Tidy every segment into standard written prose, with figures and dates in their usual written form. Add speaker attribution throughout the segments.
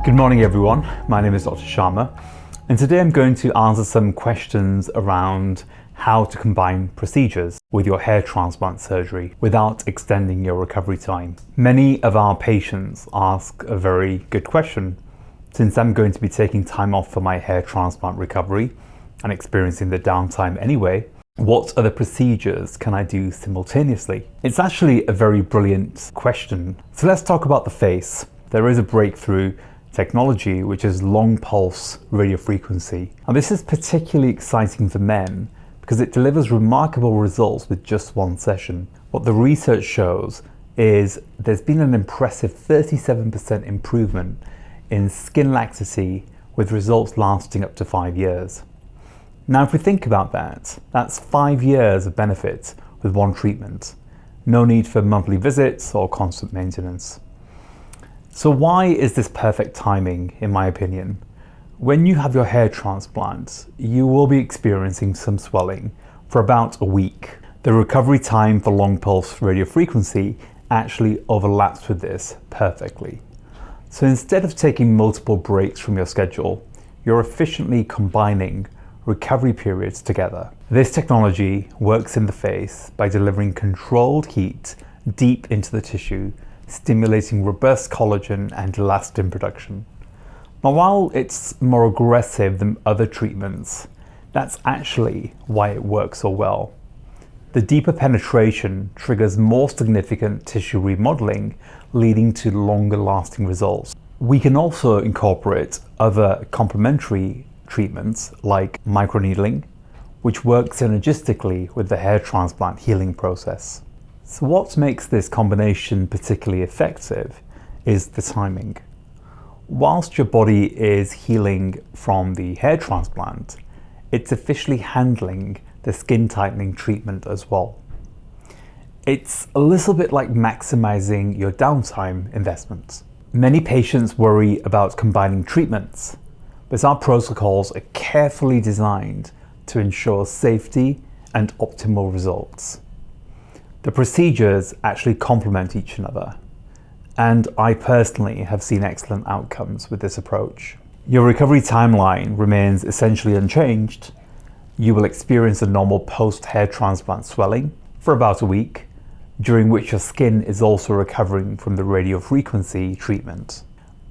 Speaker 1: Good morning everyone, my name is Dr. Sharma and today I'm going to answer some questions around how to combine procedures with your hair transplant surgery without extending your recovery time. Many of our patients ask a very good question. Since I'm going to be taking time off for my hair transplant recovery and experiencing the downtime anyway, what other procedures can I do simultaneously? It's actually a very brilliant question. So let's talk about the face. There is a breakthrough technology which is long pulse radiofrequency. And this is particularly exciting for men because it delivers remarkable results with just one session. What the research shows is there's been an impressive 37% improvement in skin laxity with results lasting up to 5 years. Now if we think about that, that's 5 years of benefit with one treatment. No need for monthly visits or constant maintenance. So why is this perfect timing, in my opinion? When you have your hair transplant, you will be experiencing some swelling for about a week. The recovery time for long pulse radiofrequency actually overlaps with this perfectly. So instead of taking multiple breaks from your schedule, you're efficiently combining recovery periods together. This technology works in the face by delivering controlled heat deep into the tissue, stimulating robust collagen and elastin production. Now, while it's more aggressive than other treatments, that's actually why it works so well. The deeper penetration triggers more significant tissue remodeling, leading to longer lasting results. We can also incorporate other complementary treatments like microneedling, which works synergistically with the hair transplant healing process. So what makes this combination particularly effective is the timing. Whilst your body is healing from the hair transplant, it's officially handling the skin tightening treatment as well. It's a little bit like maximizing your downtime investments. Many patients worry about combining treatments, but our protocols are carefully designed to ensure safety and optimal results. The procedures actually complement each other, and I personally have seen excellent outcomes with this approach. Your recovery timeline remains essentially unchanged. You will experience a normal post-hair transplant swelling for about a week, during which your skin is also recovering from the radiofrequency treatment.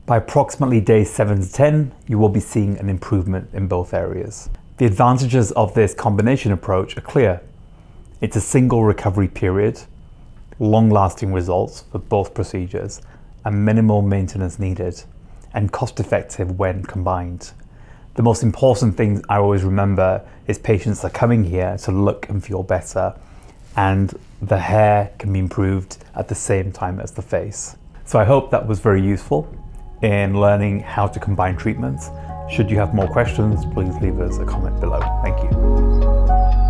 Speaker 1: By approximately day 7 to 10, you will be seeing an improvement in both areas. The advantages of this combination approach are clear. It's a single recovery period, long-lasting results for both procedures, and minimal maintenance needed, and cost-effective when combined. The most important thing I always remember is patients are coming here to look and feel better, and the hair can be improved at the same time as the face. So I hope that was very useful in learning how to combine treatments. Should you have more questions, please leave us a comment below. Thank you.